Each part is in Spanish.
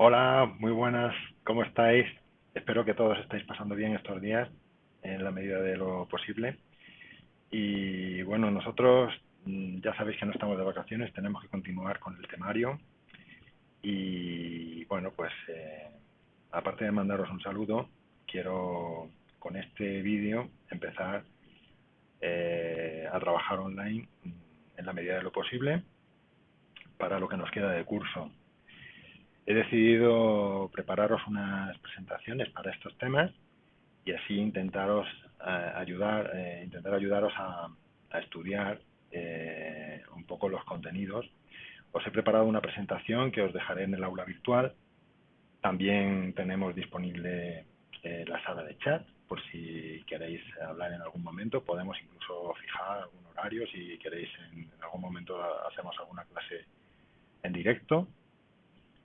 Hola, muy buenas, ¿cómo estáis? Espero que todos estéis pasando bien estos días en la medida de lo posible. Y bueno, nosotros ya sabéis que no estamos de vacaciones, tenemos que continuar con el temario. Y bueno, pues aparte de mandaros un saludo, quiero con este vídeo empezar a trabajar online en la medida de lo posible para lo que nos queda de curso. He decidido prepararos unas presentaciones para estos temas y así intentar ayudaros a estudiar un poco los contenidos. Os he preparado una presentación que os dejaré en el aula virtual. También tenemos disponible la sala de chat por si queréis hablar en algún momento. Podemos incluso fijar algún horario si queréis en algún momento hacemos alguna clase en directo.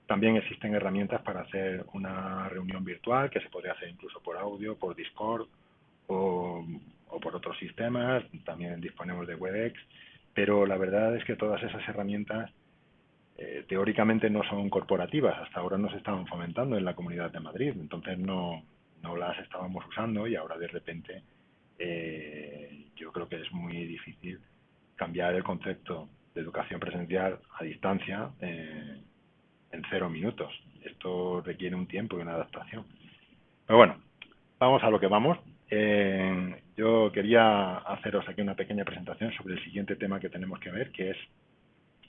También existen herramientas para hacer una reunión virtual que se podría hacer incluso por audio, por Discord o por otros sistemas. También disponemos de WebEx, pero la verdad es que todas esas herramientas teóricamente no son corporativas. Hasta ahora no se estaban fomentando en la Comunidad de Madrid, entonces no las estábamos usando y ahora de repente yo creo que es muy difícil cambiar el concepto de educación presencial a distancia en 0 minutos. Esto requiere un tiempo y una adaptación. Pero bueno, vamos a lo que vamos. Yo quería haceros aquí una pequeña presentación sobre el siguiente tema que tenemos que ver, que es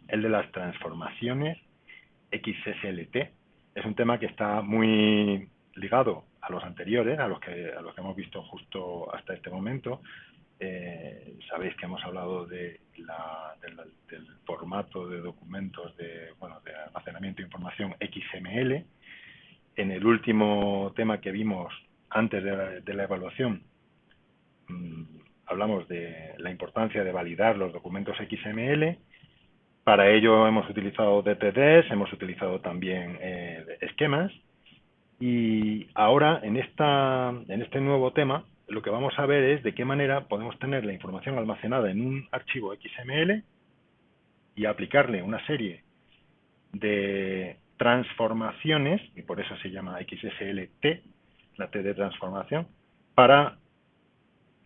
el de las transformaciones XSLT. Es un tema que está muy ligado a los anteriores, a los que hemos visto justo hasta este momento. Sabéis que hemos hablado del formato de documentos de almacenamiento de información XML. En el último tema que vimos antes de la evaluación, hablamos de la importancia de validar los documentos XML. Para ello hemos utilizado DTDs, hemos utilizado también esquemas. Y ahora, en este nuevo tema, lo que vamos a ver es de qué manera podemos tener la información almacenada en un archivo XML y aplicarle una serie de transformaciones, y por eso se llama XSLT, la T de transformación, para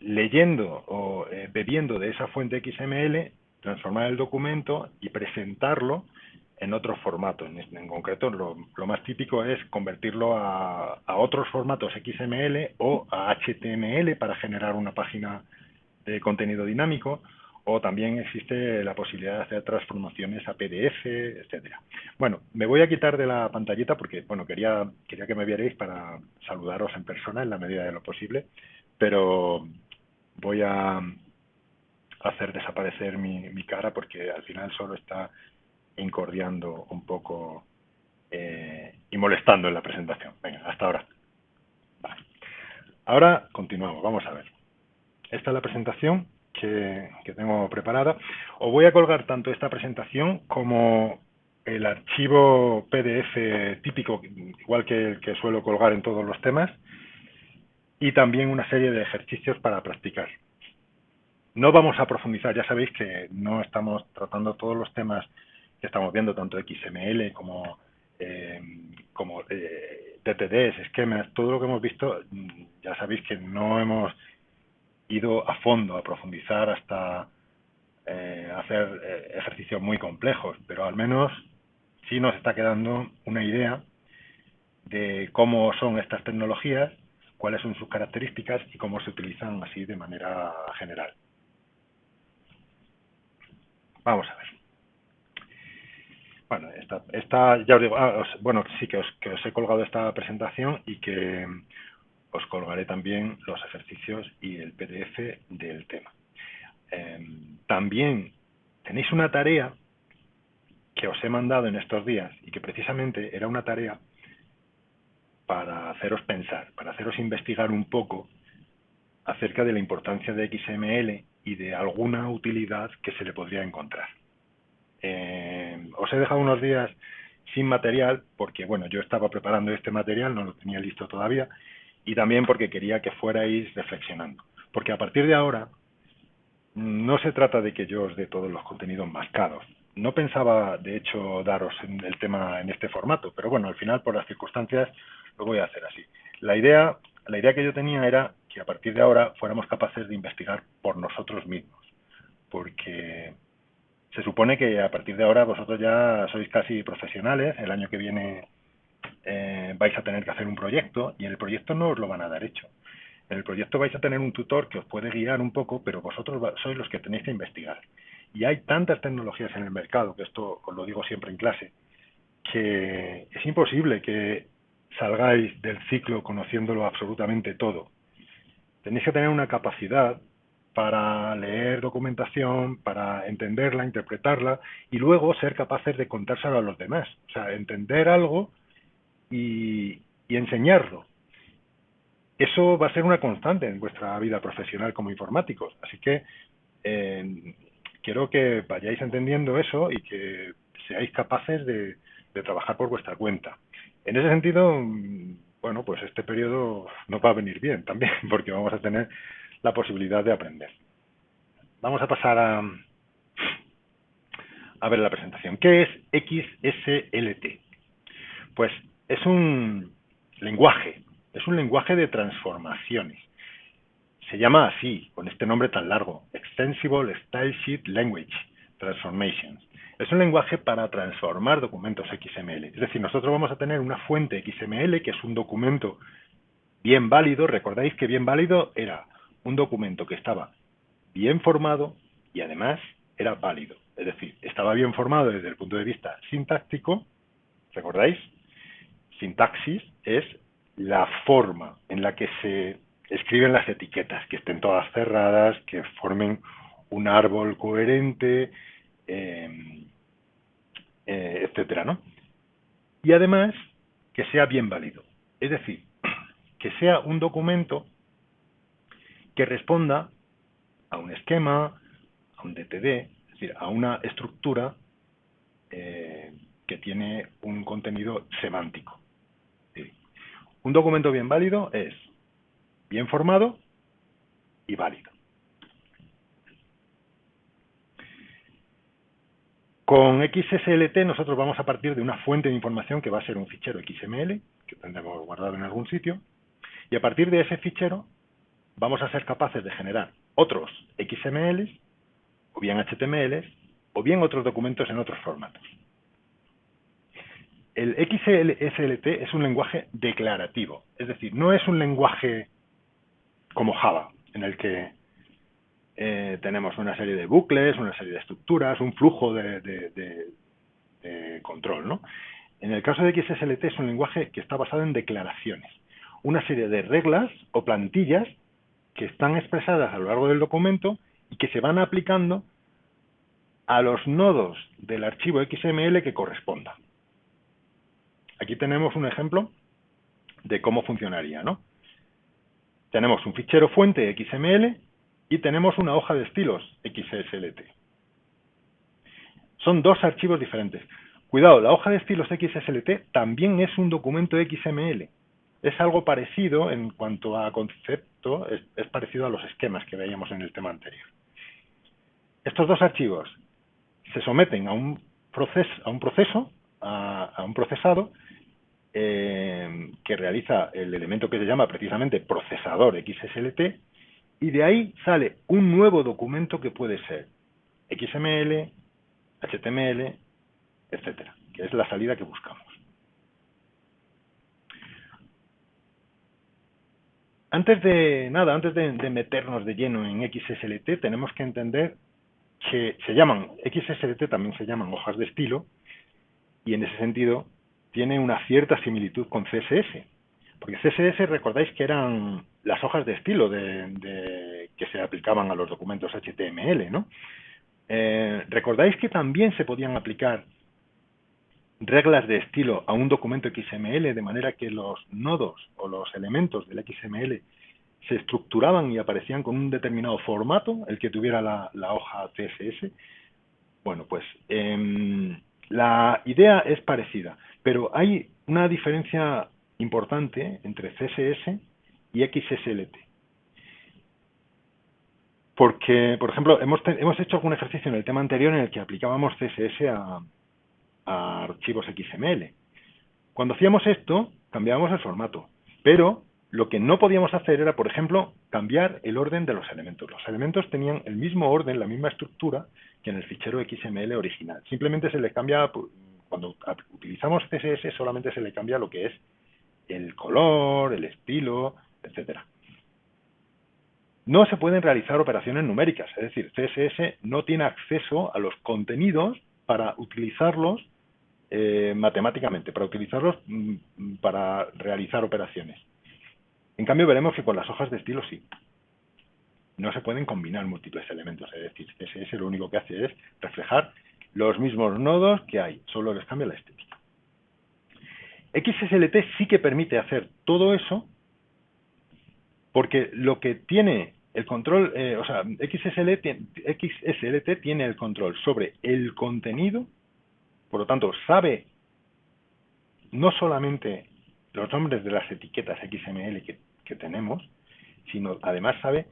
leyendo o bebiendo de esa fuente XML, transformar el documento y presentarlo en otro formato. En concreto, lo más típico es convertirlo a otros formatos XML o a HTML para generar una página de contenido dinámico, o también existe la posibilidad de hacer transformaciones a PDF, etcétera. Bueno, me voy a quitar de la pantallita porque, bueno, quería que me vierais para saludaros en persona en la medida de lo posible, pero voy a hacer desaparecer mi cara porque al final solo está incordiando un poco y molestando en la presentación. Venga, hasta ahora. Vale. Ahora continuamos, vamos a ver. Esta es la presentación que tengo preparada. Os voy a colgar tanto esta presentación como el archivo PDF típico, igual que el que suelo colgar en todos los temas, y también una serie de ejercicios para practicar. No vamos a profundizar, ya sabéis que no estamos tratando todos los temas que estamos viendo, tanto XML como TTDs, esquemas, todo lo que hemos visto, ya sabéis que no hemos ido a fondo, a profundizar hasta hacer ejercicios muy complejos, pero al menos sí nos está quedando una idea de cómo son estas tecnologías, cuáles son sus características y cómo se utilizan así de manera general. Vamos a ver. Bueno, esta ya os digo, bueno, sí que os he colgado esta presentación y que os colgaré también los ejercicios y el PDF del tema. También tenéis una tarea que os he mandado en estos días y que precisamente era una tarea para haceros pensar, para haceros investigar un poco acerca de la importancia de XML y de alguna utilidad que se le podría encontrar. Os he dejado unos días sin material porque, bueno, yo estaba preparando este material, no lo tenía listo todavía, y también porque quería que fuerais reflexionando. Porque a partir de ahora no se trata de que yo os dé todos los contenidos mascados, No pensaba, de hecho, daros el tema en este formato, pero bueno, al final, por las circunstancias, lo voy a hacer así. La idea que yo tenía era que a partir de ahora fuéramos capaces de investigar por nosotros mismos, porque se supone que a partir de ahora vosotros ya sois casi profesionales. El año que viene vais a tener que hacer un proyecto y en el proyecto no os lo van a dar hecho. En el proyecto vais a tener un tutor que os puede guiar un poco, pero vosotros sois los que tenéis que investigar. Y hay tantas tecnologías en el mercado, que esto os lo digo siempre en clase, que es imposible que salgáis del ciclo conociéndolo absolutamente todo. Tenéis que tener una capacidad para leer documentación, para entenderla, interpretarla y luego ser capaces de contárselo a los demás. O sea, entender algo y enseñarlo. Eso va a ser una constante en vuestra vida profesional como informáticos. Así que quiero que vayáis entendiendo eso y que seáis capaces de trabajar por vuestra cuenta. En ese sentido, bueno, pues este periodo nos va a venir bien también, porque vamos a tener la posibilidad de aprender. Vamos a pasar a ver la presentación. ¿Qué es XSLT? Pues es un lenguaje de transformaciones. Se llama así, con este nombre tan largo, Extensible Style Sheet Language Transformations. Es un lenguaje para transformar documentos XML. Es decir, nosotros vamos a tener una fuente XML, que es un documento bien válido. Recordáis que bien válido era un documento que estaba bien formado y además era válido. Es decir, estaba bien formado desde el punto de vista sintáctico. ¿Recordáis? Sintaxis es la forma en la que se escriben las etiquetas, que estén todas cerradas, que formen un árbol coherente, etcétera, ¿no? Y además que sea bien válido, es decir, que sea un documento que responda a un esquema, a un DTD, es decir, a una estructura que tiene un contenido semántico. Un documento bien válido es bien formado y válido. Con XSLT nosotros vamos a partir de una fuente de información que va a ser un fichero XML, que tendremos guardado en algún sitio, y a partir de ese fichero vamos a ser capaces de generar otros XMLs, o bien HTMLs, o bien otros documentos en otros formatos. El XSLT es un lenguaje declarativo, es decir, no es un lenguaje como Java, en el que tenemos una serie de bucles, una serie de estructuras, un flujo de control, ¿no? En el caso de XSLT es un lenguaje que está basado en declaraciones, una serie de reglas o plantillas que están expresadas a lo largo del documento y que se van aplicando a los nodos del archivo XML que corresponda. Aquí tenemos un ejemplo de cómo funcionaría, ¿no? Tenemos un fichero fuente XML y tenemos una hoja de estilos XSLT. Son dos archivos diferentes. Cuidado, la hoja de estilos XSLT también es un documento XML. Es algo parecido en cuanto a concepto, es parecido a los esquemas que veíamos en el tema anterior. Estos dos archivos se someten a un proceso, a un procesado, que realiza el elemento que se llama precisamente procesador XSLT, y de ahí sale un nuevo documento que puede ser XML, HTML, etcétera, que es la salida que buscamos. Antes de meternos de lleno en XSLT, tenemos que entender que XSLT también se llaman hojas de estilo, y en ese sentido tiene una cierta similitud con CSS. Porque CSS, recordáis que eran las hojas de estilo que se aplicaban a los documentos HTML, ¿no? ¿Recordáis que también se podían aplicar reglas de estilo a un documento XML de manera que los nodos o los elementos del XML se estructuraban y aparecían con un determinado formato, el que tuviera la hoja CSS? Bueno, pues la idea es parecida, pero hay una diferencia importante entre CSS y XSLT. Porque, por ejemplo, hemos hecho algún ejercicio en el tema anterior en el que aplicábamos CSS a archivos XML. Cuando hacíamos esto, cambiábamos el formato, pero lo que no podíamos hacer era, por ejemplo, cambiar el orden de los elementos. Los elementos tenían el mismo orden, la misma estructura que en el fichero XML original. Simplemente se le cambia, cuando utilizamos CSS, solamente se le cambia lo que es el color, el estilo, etcétera. No se pueden realizar operaciones numéricas, es decir, CSS no tiene acceso a los contenidos para utilizarlos matemáticamente, para utilizarlos para realizar operaciones. En cambio, veremos que con las hojas de estilo sí. No se pueden combinar múltiples elementos, es decir, CSS lo único que hace es reflejar los mismos nodos que hay, solo les cambia la estética. XSLT sí que permite hacer todo eso, porque lo que tiene el control, o sea, XSLT tiene el control sobre el contenido, por lo tanto, sabe no solamente los nombres de las etiquetas XML que tenemos, sino además sabe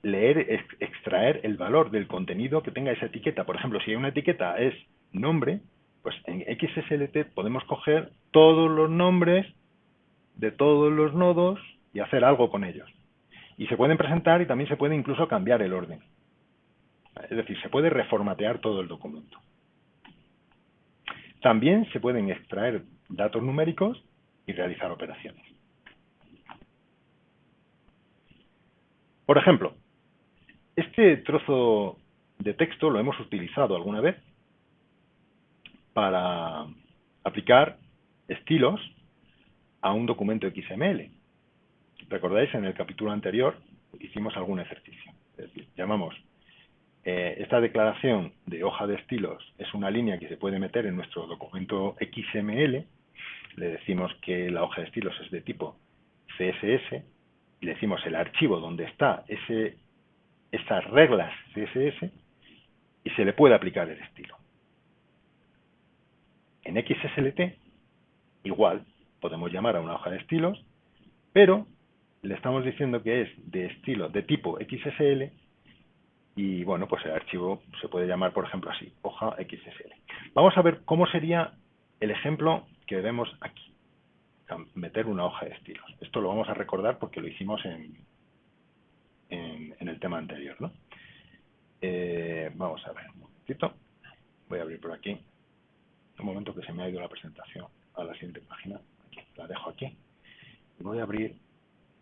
leer, extraer el valor del contenido que tenga esa etiqueta. Por ejemplo, si una etiqueta es nombre, pues en XSLT podemos coger todos los nombres de todos los nodos y hacer algo con ellos. Y se pueden presentar y también se puede incluso cambiar el orden. Es decir, se puede reformatear todo el documento. También se pueden extraer datos numéricos y realizar operaciones. Por ejemplo, este trozo de texto lo hemos utilizado alguna vez para aplicar estilos a un documento XML. ¿Recordáis? En el capítulo anterior hicimos algún ejercicio. Es decir, llamamos esta declaración de hoja de estilos es una línea que se puede meter en nuestro documento XML. Le decimos que la hoja de estilos es de tipo CSS y le decimos el archivo donde está esas reglas CSS y se le puede aplicar el estilo. En XSLT, igual, podemos llamar a una hoja de estilos, pero le estamos diciendo que es de estilo de tipo XSL y, bueno, pues el archivo se puede llamar, por ejemplo, así, hoja XSL. Vamos a ver cómo sería el ejemplo que vemos aquí, meter una hoja de estilos. Esto lo vamos a recordar porque lo hicimos en el tema anterior, ¿no? Vamos a ver un momentito. Voy a abrir por aquí. Un momento que se me ha ido la presentación a la siguiente página. Aquí, la dejo aquí. Voy a abrir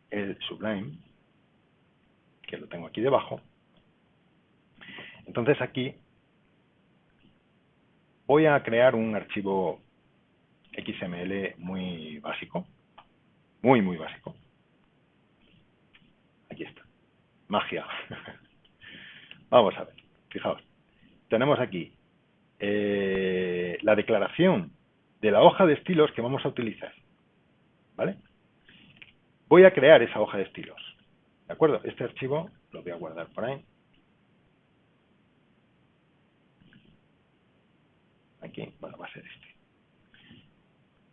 el Sublime, que lo tengo aquí debajo. Entonces aquí voy a crear un archivo XML muy básico, muy básico. Aquí está. Magia. Vamos a ver. Fijaos. Tenemos aquí la declaración de la hoja de estilos que vamos a utilizar. ¿Vale? Voy a crear esa hoja de estilos. ¿De acuerdo? Este archivo lo voy a guardar por ahí. Aquí, bueno, va a ser este.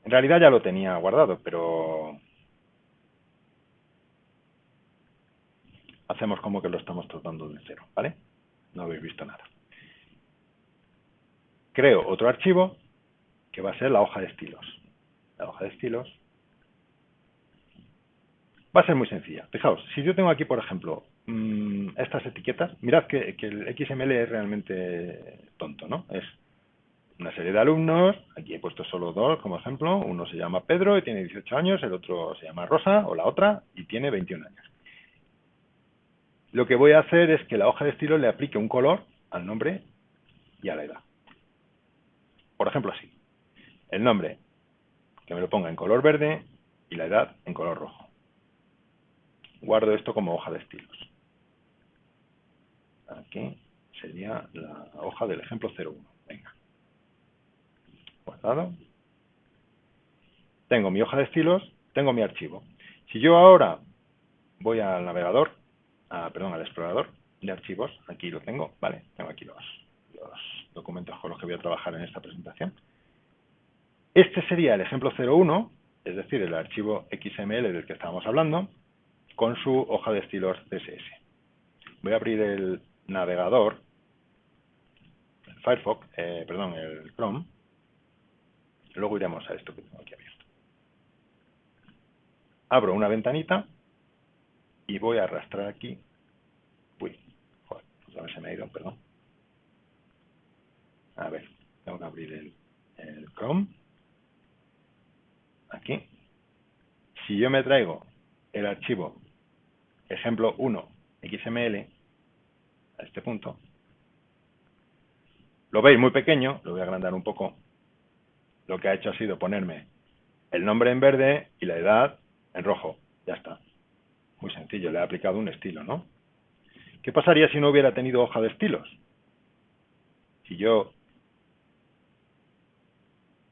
En realidad ya lo tenía guardado, pero hacemos como que lo estamos tratando de cero, ¿vale? No habéis visto nada. Creo otro archivo que va a ser la hoja de estilos. La hoja de estilos va a ser muy sencilla. Fijaos, si yo tengo aquí, por ejemplo, estas etiquetas, mirad que el XML es realmente tonto, ¿no? Es una serie de alumnos, aquí he puesto solo dos como ejemplo, uno se llama Pedro y tiene 18 años, el otro se llama Rosa, o la otra, y tiene 21 años. Lo que voy a hacer es que la hoja de estilo le aplique un color al nombre y a la edad. Por ejemplo, así. El nombre, que me lo ponga en color verde y la edad en color rojo. Guardo esto como hoja de estilos. Aquí sería la hoja del ejemplo 01. Venga. Guardado. Tengo mi hoja de estilos, tengo mi archivo. Si yo ahora voy al navegador, al explorador de archivos, aquí lo tengo, ¿vale? Tengo aquí los documentos con los que voy a trabajar en esta presentación. Este sería el ejemplo 01, es decir, el archivo XML del que estábamos hablando, con su hoja de estilos CSS. voy a abrir el navegador, el Firefox, perdón, el Chrome. Luego iremos a esto que tengo aquí abierto. Abro una ventanita y voy a arrastrar aquí. Uy, joder, otra vez se me ha ido, perdón. A ver, tengo que abrir el Chrome. Aquí. Si yo me traigo el archivo ejemplo 1 XML a este punto, lo veis muy pequeño, lo voy a agrandar un poco. Lo que ha hecho ha sido ponerme el nombre en verde y la edad en rojo. Ya está. Muy sencillo, le he aplicado un estilo, ¿no? ¿Qué pasaría si no hubiera tenido hoja de estilos? Si yo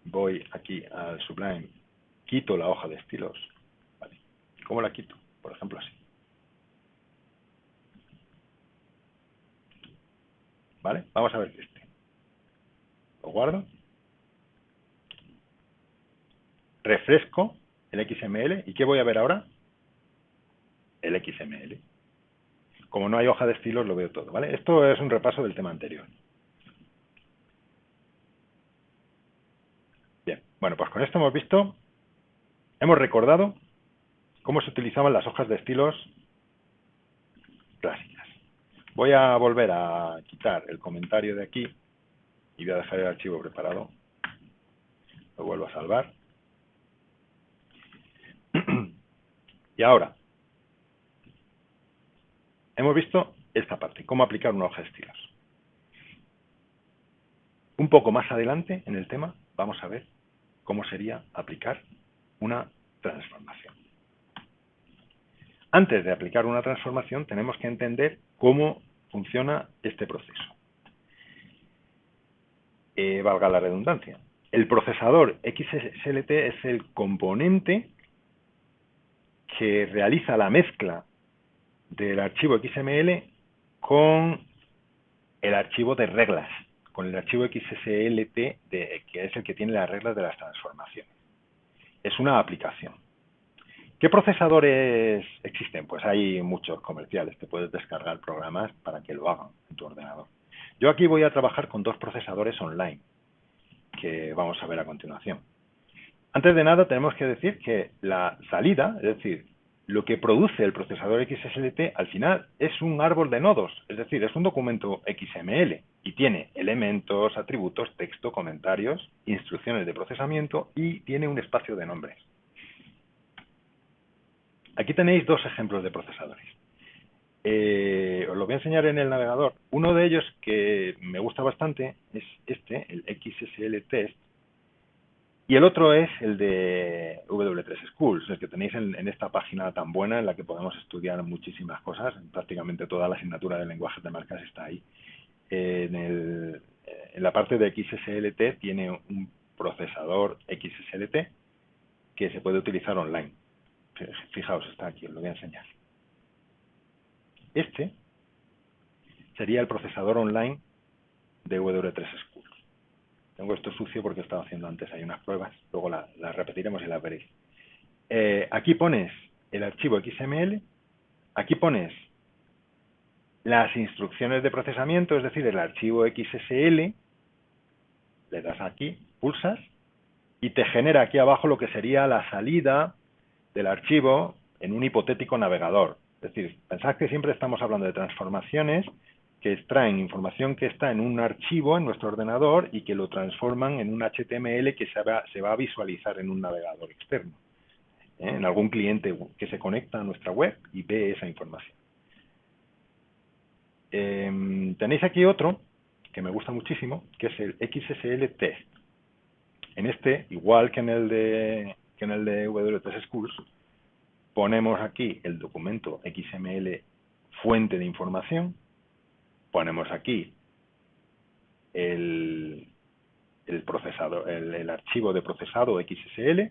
voy aquí al Sublime, quito la hoja de estilos, ¿vale? ¿Cómo la quito? Por ejemplo, así. ¿Vale? Vamos a ver este. Lo guardo. Refresco el XML. ¿Y qué voy a ver ahora? El XML. Como no hay hoja de estilos, lo veo todo, ¿vale? Esto es un repaso del tema anterior. Bien, bueno, pues con esto hemos recordado cómo se utilizaban las hojas de estilos clásicas. Voy a volver a quitar el comentario de aquí y voy a dejar el archivo preparado. Lo vuelvo a salvar. Y ahora, hemos visto esta parte, cómo aplicar una hoja de estilos. Un poco más adelante en el tema vamos a ver cómo sería aplicar una transformación. Antes de aplicar una transformación tenemos que entender cómo funciona este proceso. Valga la redundancia. El procesador XSLT es el componente que realiza la mezcla del archivo XML con el archivo de reglas, con el archivo XSLT, que es el que tiene las reglas de las transformaciones. Es una aplicación. ¿Qué procesadores existen? Pues hay muchos comerciales, te puedes descargar programas para que lo hagan en tu ordenador. Yo aquí voy a trabajar con dos procesadores online, que vamos a ver a continuación. Antes de nada tenemos que decir que la salida, es decir, lo que produce el procesador XSLT al final es un árbol de nodos, es decir, es un documento XML y tiene elementos, atributos, texto, comentarios, instrucciones de procesamiento y tiene un espacio de nombres. Aquí tenéis dos ejemplos de procesadores. Os lo voy a enseñar en el navegador. Uno de ellos que me gusta bastante es este, el XSL Test, y el otro es el de W3 Schools, el que tenéis en esta página tan buena en la que podemos estudiar muchísimas cosas. Prácticamente toda la asignatura de lenguajes de marcas está ahí. En la parte de XSLT tiene un procesador XSLT que se puede utilizar online. Fijaos, está aquí, os lo voy a enseñar. Este sería el procesador online de W3 Schools. Tengo esto sucio porque he estado haciendo antes ahí unas pruebas, luego las repetiremos y las veréis. Aquí pones el archivo XML, aquí pones las instrucciones de procesamiento, es decir, el archivo XSL, le das aquí, pulsas, y te genera aquí abajo lo que sería la salida del archivo en un hipotético navegador. Es decir, pensad que siempre estamos hablando de transformaciones que extraen información que está en un archivo en nuestro ordenador y que lo transforman en un HTML que se va a visualizar en un navegador externo, en algún cliente que se conecta a nuestra web y ve esa información. Tenéis aquí otro que me gusta muchísimo, que es el XSL Test. En este, igual que en el de W3 Schools, ponemos aquí el documento XML fuente de información, ponemos aquí el archivo de procesado XSL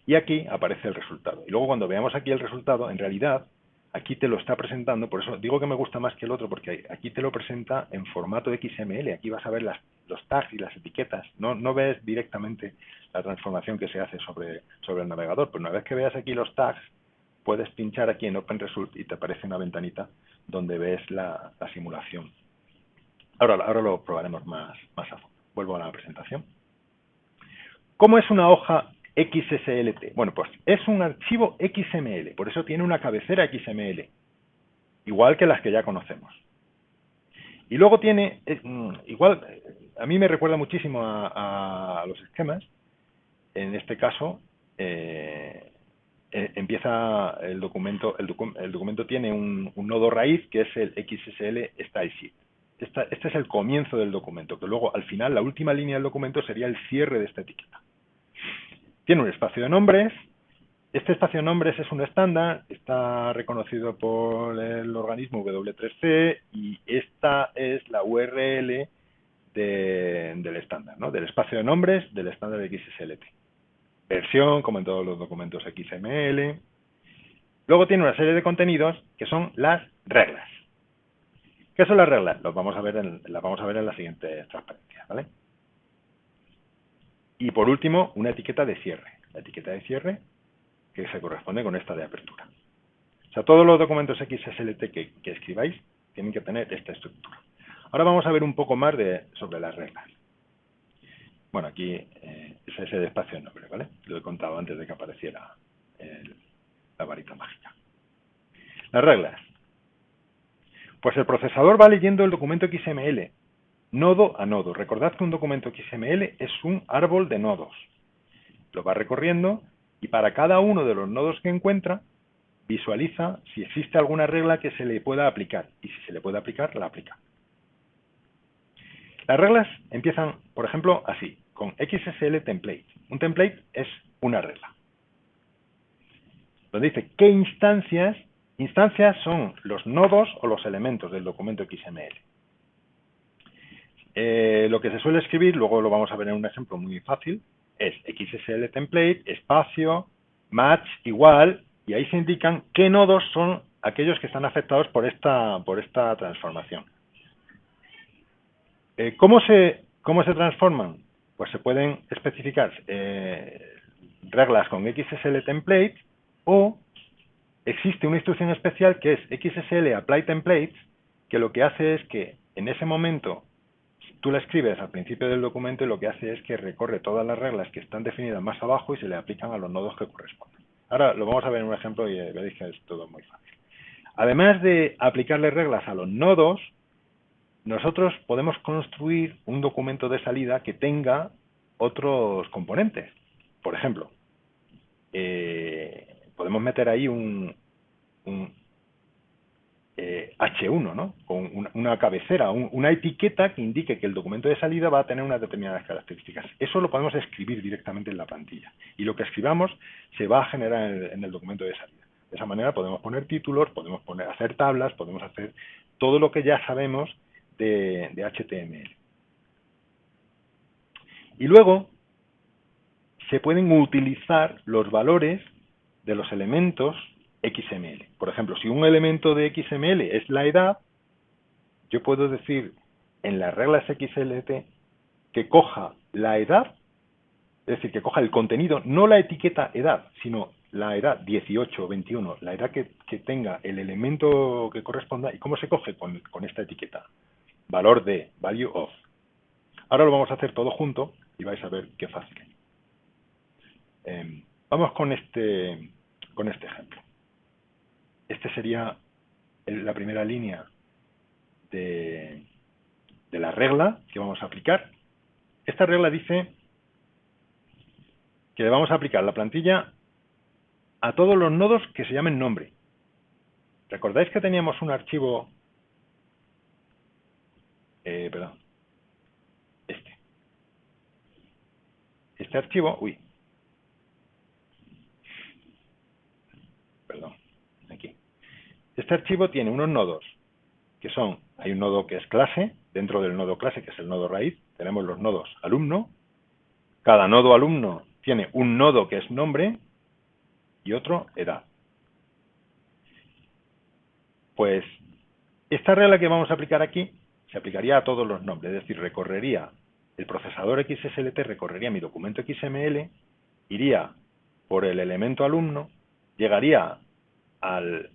y aquí aparece el resultado. Y luego cuando veamos aquí el resultado, en realidad aquí te lo está presentando, por eso digo que me gusta más que el otro, porque aquí te lo presenta en formato XML, aquí vas a ver los tags y las etiquetas, no ves directamente la transformación que se hace sobre el navegador, pero una vez que veas aquí los tags, puedes pinchar aquí en OpenResult y te aparece una ventanita donde ves la simulación. Ahora lo probaremos más a fondo. Vuelvo a la presentación. ¿Cómo es una hoja XSLT? Bueno, pues es un archivo XML, por eso tiene una cabecera XML, igual que las que ya conocemos. Y luego tiene, igual, a mí me recuerda muchísimo a los esquemas. En este caso, empieza el documento tiene un nodo raíz que es el XSL StyleSheet. Este es el comienzo del documento, que luego al final, la última línea del documento sería el cierre de esta etiqueta. Tiene un espacio de nombres. Este espacio de nombres es un estándar, está reconocido por el organismo W3C y esta es la URL del estándar, ¿no? Del espacio de nombres del estándar de XSLT. Versión, como en todos los documentos XML. Luego tiene una serie de contenidos que son las reglas. ¿Qué son las reglas? Las vamos a ver en la siguiente transparencia, ¿vale? Y por último, una etiqueta de cierre. La etiqueta de cierre que se corresponde con esta de apertura. O sea, todos los documentos XSLT que escribáis tienen que tener esta estructura. Ahora vamos a ver un poco más sobre las reglas. Bueno, aquí ese es el espacio de nombre, ¿vale? Lo he contado antes de que apareciera la varita mágica. Las reglas. Pues el procesador va leyendo el documento XML, nodo a nodo. Recordad que un documento XML es un árbol de nodos. Lo va recorriendo y para cada uno de los nodos que encuentra, visualiza si existe alguna regla que se le pueda aplicar. Y si se le puede aplicar, la aplica. Las reglas empiezan, por ejemplo, así, con XSL template. Un template es una regla. Donde dice qué instancias son los nodos o los elementos del documento XML. Lo que se suele escribir, luego lo vamos a ver en un ejemplo muy fácil, es XSL template, espacio, match, igual, y ahí se indican qué nodos son aquellos que están afectados por esta transformación. ¿Cómo se transforman? Pues se pueden especificar reglas con XSL template o existe una instrucción especial que es XSL apply templates, que lo que hace es que en ese momento tú la escribes al principio del documento y lo que hace es que recorre todas las reglas que están definidas más abajo y se le aplican a los nodos que corresponden. Ahora lo vamos a ver en un ejemplo y veréis que es todo muy fácil. Además de aplicarle reglas a los nodos, nosotros podemos construir un documento de salida que tenga otros componentes. Por ejemplo, podemos meter ahí un H1, ¿no? Con una cabecera, una etiqueta que indique que el documento de salida va a tener unas determinadas características. Eso lo podemos escribir directamente en la plantilla. Y lo que escribamos se va a generar en el documento de salida. De esa manera podemos poner títulos, podemos hacer tablas, podemos hacer todo lo que ya sabemos de HTML. Y luego se pueden utilizar los valores de los elementos XML. Por ejemplo, si un elemento de XML es la edad, yo puedo decir en las reglas XLT que coja la edad, es decir, que coja el contenido, no la etiqueta edad, sino la edad 18 o 21, la edad que tenga el elemento que corresponda. ¿Y cómo se coge? Con esta etiqueta. Valor de, value of. Ahora lo vamos a hacer todo junto y vais a ver qué fácil. Vamos con este ejemplo. Este sería la primera línea de la regla que vamos a aplicar. Esta regla dice que le vamos a aplicar la plantilla a todos los nodos que se llamen nombre. ¿Recordáis que teníamos un archivo? Perdón. Este archivo, aquí. Este archivo tiene unos nodos que son, hay un nodo que es clase, dentro del nodo clase, que es el nodo raíz, tenemos los nodos alumno. Cada nodo alumno tiene un nodo que es nombre y otro edad. Pues esta regla que vamos a aplicar aquí se aplicaría a todos los nombres, es decir, recorrería el procesador XSLT, recorrería mi documento XML, iría por el elemento alumno, llegaría al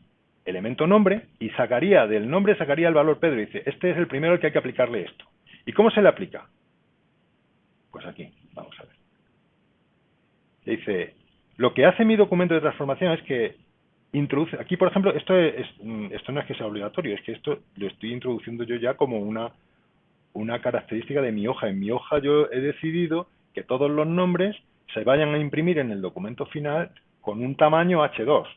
elemento nombre y sacaría del nombre el valor Pedro. Y dice, este es el primero al que hay que aplicarle esto. ¿Y cómo se le aplica? Pues aquí, vamos a ver. Dice, lo que hace mi documento de transformación es que introduce, aquí por ejemplo, esto no es que sea obligatorio, es que esto lo estoy introduciendo yo ya como una característica de mi hoja. En mi hoja yo he decidido que todos los nombres se vayan a imprimir en el documento final con un tamaño H2.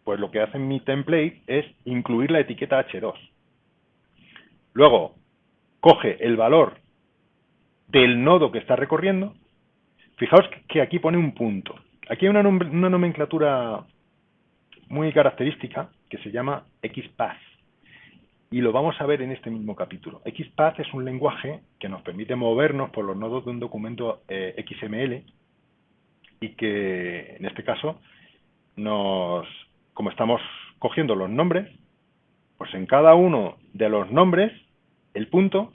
Pues lo que hace mi template es incluir la etiqueta H2. Luego, coge el valor del nodo que está recorriendo. Fijaos que aquí pone un punto. Aquí hay una nomenclatura muy característica que se llama XPath. Y lo vamos a ver en este mismo capítulo. XPath es un lenguaje que nos permite movernos por los nodos de un documento XML y que, en este caso, como estamos cogiendo los nombres, pues en cada uno de los nombres, el punto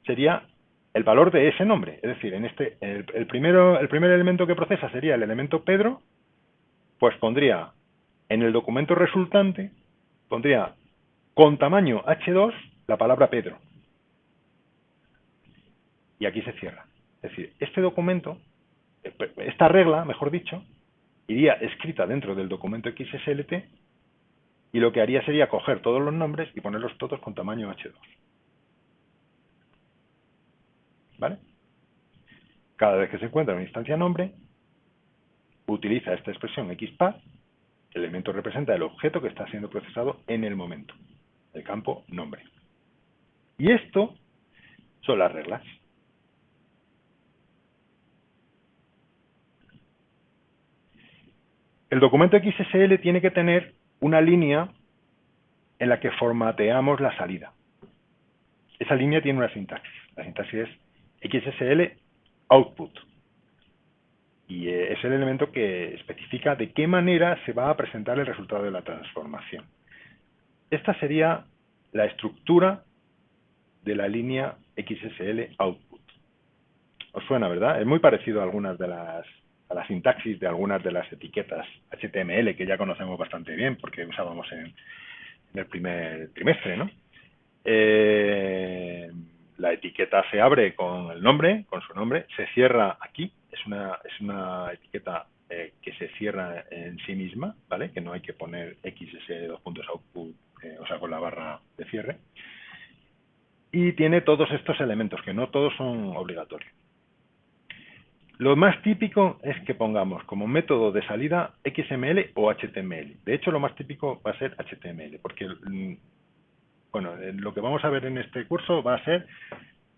sería el valor de ese nombre. Es decir, en el primer elemento que procesa sería el elemento Pedro, pues pondría en el documento resultante, pondría con tamaño H2 la palabra Pedro. Y aquí se cierra. Es decir, este documento, esta regla, mejor dicho, iría escrita dentro del documento XSLT y lo que haría sería coger todos los nombres y ponerlos todos con tamaño H2. ¿Vale? Cada vez que se encuentra una instancia nombre, utiliza esta expresión XPath, el elemento representa el objeto que está siendo procesado en el momento, el campo nombre. Y esto son las reglas. El documento XSL tiene que tener una línea en la que formateamos la salida. Esa línea tiene una sintaxis. La sintaxis es XSL output. Y es el elemento que especifica de qué manera se va a presentar el resultado de la transformación. Esta sería la estructura de la línea XSL output. Os suena, ¿verdad? Es muy parecido a algunas de a la sintaxis de algunas de las etiquetas HTML que ya conocemos bastante bien porque usábamos en el primer trimestre, ¿no? La etiqueta se abre con el nombre, con su nombre, se cierra aquí, es una etiqueta que se cierra en sí misma, ¿vale? Que no hay que poner XS2.output, o sea, con la barra de cierre. Y tiene todos estos elementos, que no todos son obligatorios. Lo más típico es que pongamos como método de salida XML o HTML. De hecho, lo más típico va a ser HTML, porque bueno, lo que vamos a ver en este curso va a ser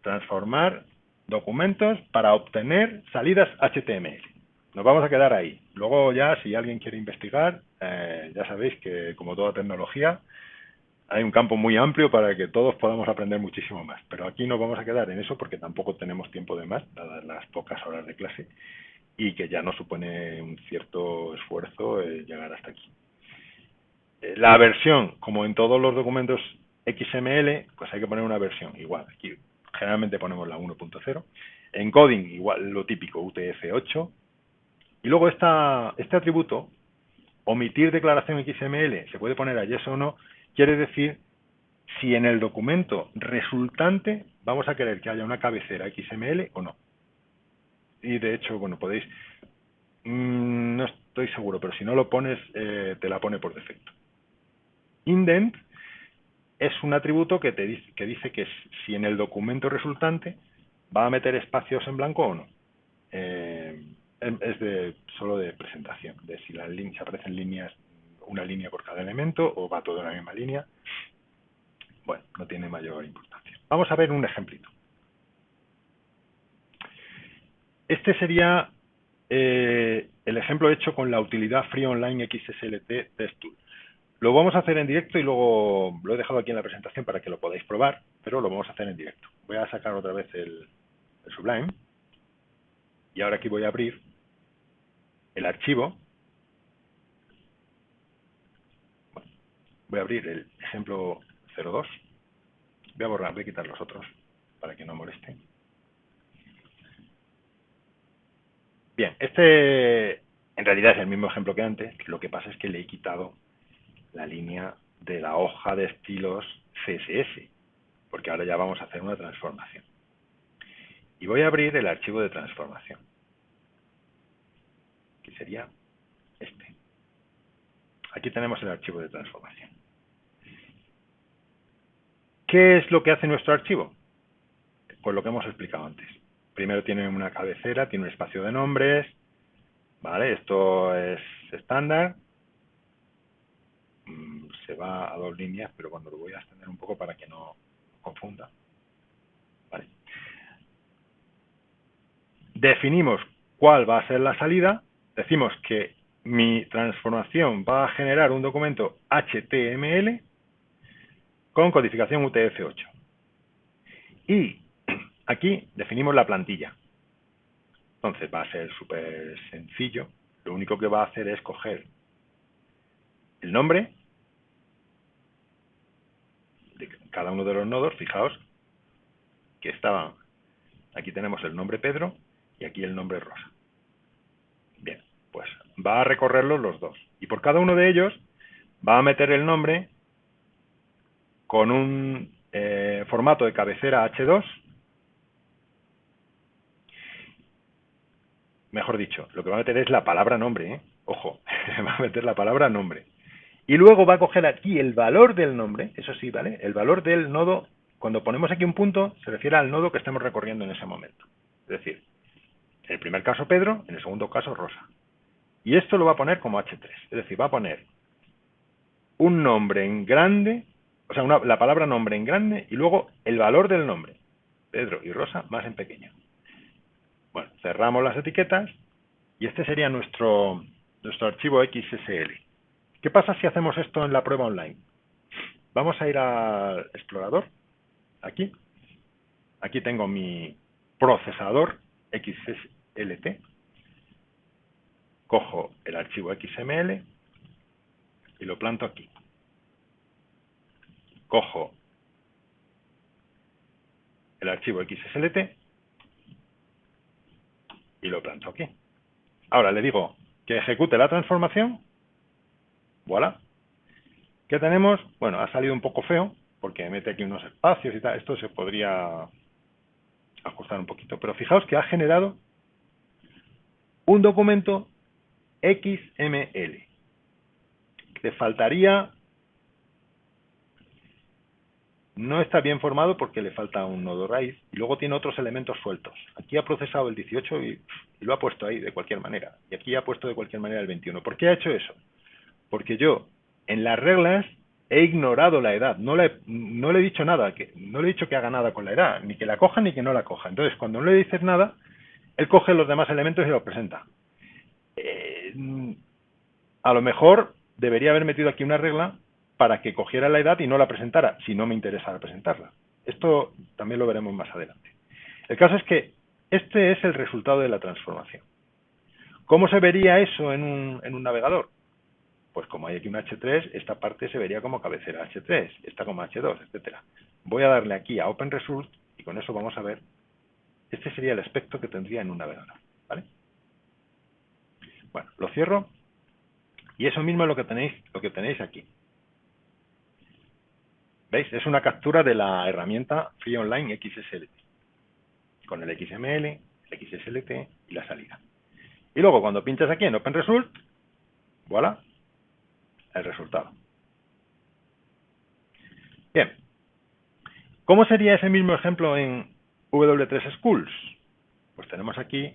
transformar documentos para obtener salidas HTML. Nos vamos a quedar ahí. Luego ya, si alguien quiere investigar, ya sabéis que como toda tecnología, hay un campo muy amplio para que todos podamos aprender muchísimo más. Pero aquí nos vamos a quedar en eso porque tampoco tenemos tiempo de más, dadas las pocas horas de clase, y que ya nos supone un cierto esfuerzo llegar hasta aquí. La versión, como en todos los documentos XML, pues hay que poner una versión igual. Aquí generalmente ponemos la 1.0. Encoding, igual lo típico, UTF-8. Y luego este atributo, omitir declaración XML, se puede poner a yes o no, quiere decir si en el documento resultante vamos a querer que haya una cabecera XML o no. Y de hecho, bueno, podéis, no estoy seguro, pero si no lo pones, te la pone por defecto. Indent es un atributo que dice que si en el documento resultante va a meter espacios en blanco o no. Es solo de presentación, de si se aparecen líneas, una línea por cada elemento o va todo en la misma línea. Bueno, no tiene mayor importancia. Vamos a ver un ejemplito. Este sería el ejemplo hecho con la utilidad Free Online XSLT Test Tool. Lo vamos a hacer en directo y luego lo he dejado aquí en la presentación para que lo podáis probar, pero lo vamos a hacer en directo. Voy a sacar otra vez el Sublime y ahora aquí voy a abrir el archivo. Bueno, voy a abrir el ejemplo 02. Voy a quitar los otros para que no molesten. Bien, este en realidad es el mismo ejemplo que antes, lo que pasa es que le he quitado la línea de la hoja de estilos CSS, porque ahora ya vamos a hacer una transformación. Y voy a abrir el archivo de transformación, que sería este. Aquí tenemos el archivo de transformación. ¿Qué es lo que hace nuestro archivo? Pues lo que hemos explicado antes. Primero tiene una cabecera, tiene un espacio de nombres, ¿vale? Esto es estándar. Se va a 2 líneas, pero cuando lo voy a extender un poco para que no confunda. ¿Vale? Definimos cuál va a ser la salida. Decimos que mi transformación va a generar un documento HTML con codificación UTF-8. Y aquí definimos la plantilla. Entonces va a ser súper sencillo. Lo único que va a hacer es coger el nombre de cada uno de los nodos. Fijaos que estaban, aquí tenemos el nombre Pedro y aquí el nombre Rosa. Bien, pues va a recorrerlos los dos. Y por cada uno de ellos va a meter el nombre con un formato de cabecera H2. Mejor dicho, lo que va a meter es la palabra nombre, ¿eh? Ojo, va a meter la palabra nombre. Y luego va a coger aquí el valor del nombre, eso sí, ¿vale? El valor del nodo, cuando ponemos aquí un punto, se refiere al nodo que estemos recorriendo en ese momento. Es decir, en el primer caso Pedro, en el segundo caso Rosa. Y esto lo va a poner como H3, es decir, va a poner un nombre en grande, o sea, la palabra nombre en grande y luego el valor del nombre, Pedro y Rosa, más en pequeño. Bueno, cerramos las etiquetas y este sería nuestro archivo XSL. ¿Qué pasa si hacemos esto en la prueba online? Vamos a ir al explorador, aquí. Aquí tengo mi procesador XSLT. Cojo el archivo XML y lo planto aquí. Cojo el archivo XSLT y lo planto aquí. Ahora le digo que ejecute la transformación. Voilà. ¿Qué tenemos? Bueno, ha salido un poco feo porque mete aquí unos espacios y tal. Esto se podría ajustar un poquito. Pero fijaos que ha generado un documento XML. Le faltaría... No está bien formado porque le falta un nodo raíz y luego tiene otros elementos sueltos. Aquí ha procesado el 18 y lo ha puesto ahí de cualquier manera. Y aquí ha puesto de cualquier manera el 21. ¿Por qué ha hecho eso? Porque yo en las reglas he ignorado la edad. No le he dicho nada, no le he dicho que haga nada con la edad, ni que la coja ni que no la coja. Entonces, cuando no le dices nada, él coge los demás elementos y los presenta. A lo mejor debería haber metido aquí una regla para que cogiera la edad y no la presentara, si no me interesara presentarla. Esto también lo veremos más adelante. El caso es que este es el resultado de la transformación. ¿Cómo se vería eso en un navegador? Pues como hay aquí un H3, esta parte se vería como cabecera H3, esta como H2, etc. Voy a darle aquí a Open Result y con eso vamos a ver, este sería el aspecto que tendría en un navegador. ¿Vale? Bueno, lo cierro y eso mismo es lo que tenéis aquí. ¿Veis? Es una captura de la herramienta Free Online XSLT, con el XML, el XSLT y la salida. Y luego cuando pinchas aquí en Open Result, voilà, el resultado. Bien, ¿cómo sería ese mismo ejemplo en W3 Schools? Pues tenemos aquí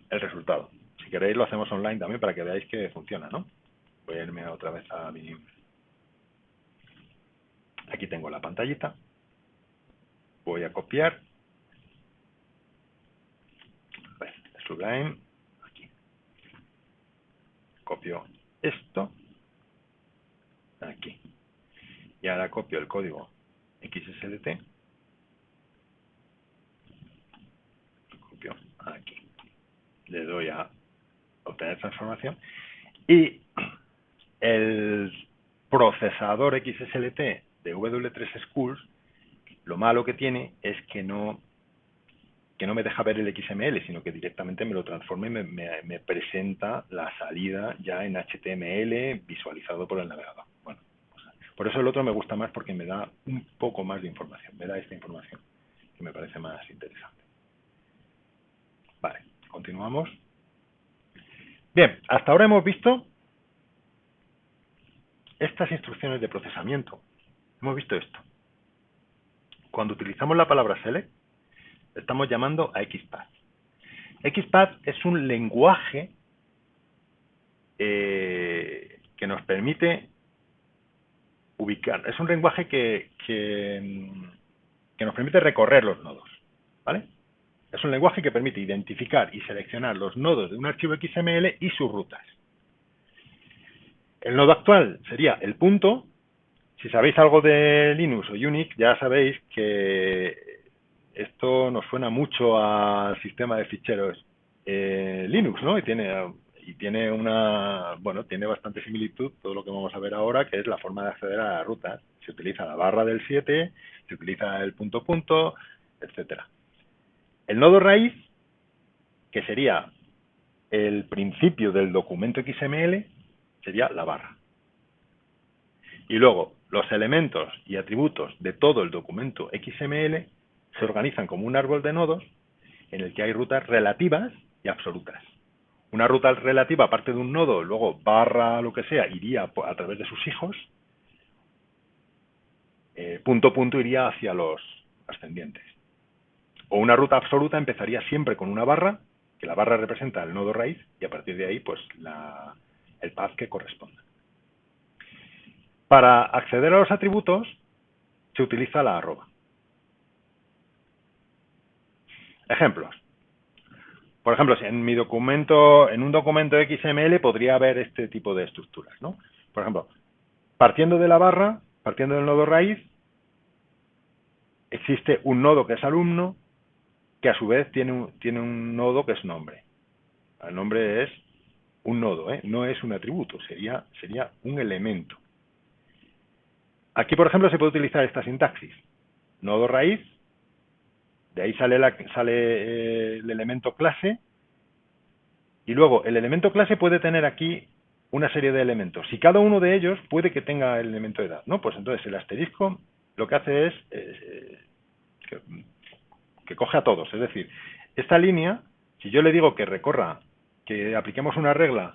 el resultado. Si queréis lo hacemos online también para que veáis que funciona, ¿no? Voy a irme otra vez a mi... Aquí tengo la pantallita. Voy a copiar. Sublime. Aquí. Copio esto. Aquí. Y ahora copio el código XSLT. Copio aquí. Le doy a obtener transformación. Y el procesador XSLT de W3 Schools, lo malo que tiene es que no me deja ver el XML, sino que directamente me lo transforma y me presenta la salida ya en HTML visualizado por el navegador. Por eso el otro me gusta más porque me da un poco más de información, me da esta información que me parece más interesante. Vale, continuamos. Bien, hasta ahora hemos visto estas instrucciones de procesamiento. Hemos visto esto. Cuando utilizamos la palabra select, estamos llamando a XPath. XPath es un lenguaje que nos permite ubicar. Es un lenguaje que nos permite recorrer los nodos, ¿vale? Es un lenguaje que permite identificar y seleccionar los nodos de un archivo XML y sus rutas. El nodo actual sería el punto. Si sabéis algo de Linux o Unix, ya sabéis que esto nos suena mucho al sistema de ficheros Linux, ¿no? Y tiene tiene bastante similitud todo lo que vamos a ver ahora, que es la forma de acceder a las rutas. Se utiliza la barra del 7, se utiliza el punto punto, etcétera. El nodo raíz, que sería el principio del documento XML, sería la barra. Y luego, los elementos y atributos de todo el documento XML se organizan como un árbol de nodos en el que hay rutas relativas y absolutas. Una ruta relativa, aparte de un nodo, luego barra lo que sea, iría a través de sus hijos. Punto punto iría hacia los ascendientes. O una ruta absoluta empezaría siempre con una barra, que la barra representa el nodo raíz, y a partir de ahí, pues, el path que corresponda. Para acceder a los atributos, se utiliza la arroba. Ejemplos. Por ejemplo, en un documento XML podría haber este tipo de estructuras, ¿no? Por ejemplo, partiendo de la barra, partiendo del nodo raíz, existe un nodo que es alumno, que a su vez tiene un nodo que es nombre. El nombre es un nodo, no es un atributo, sería un elemento. Aquí, por ejemplo, se puede utilizar esta sintaxis. Nodo raíz, de ahí sale el elemento clase, y luego el elemento clase puede tener aquí una serie de elementos. Si cada uno de ellos puede que tenga el elemento de edad, ¿no? Pues entonces el asterisco lo que hace es que coge a todos. Es decir, esta línea, si yo le digo que recorra, que apliquemos una regla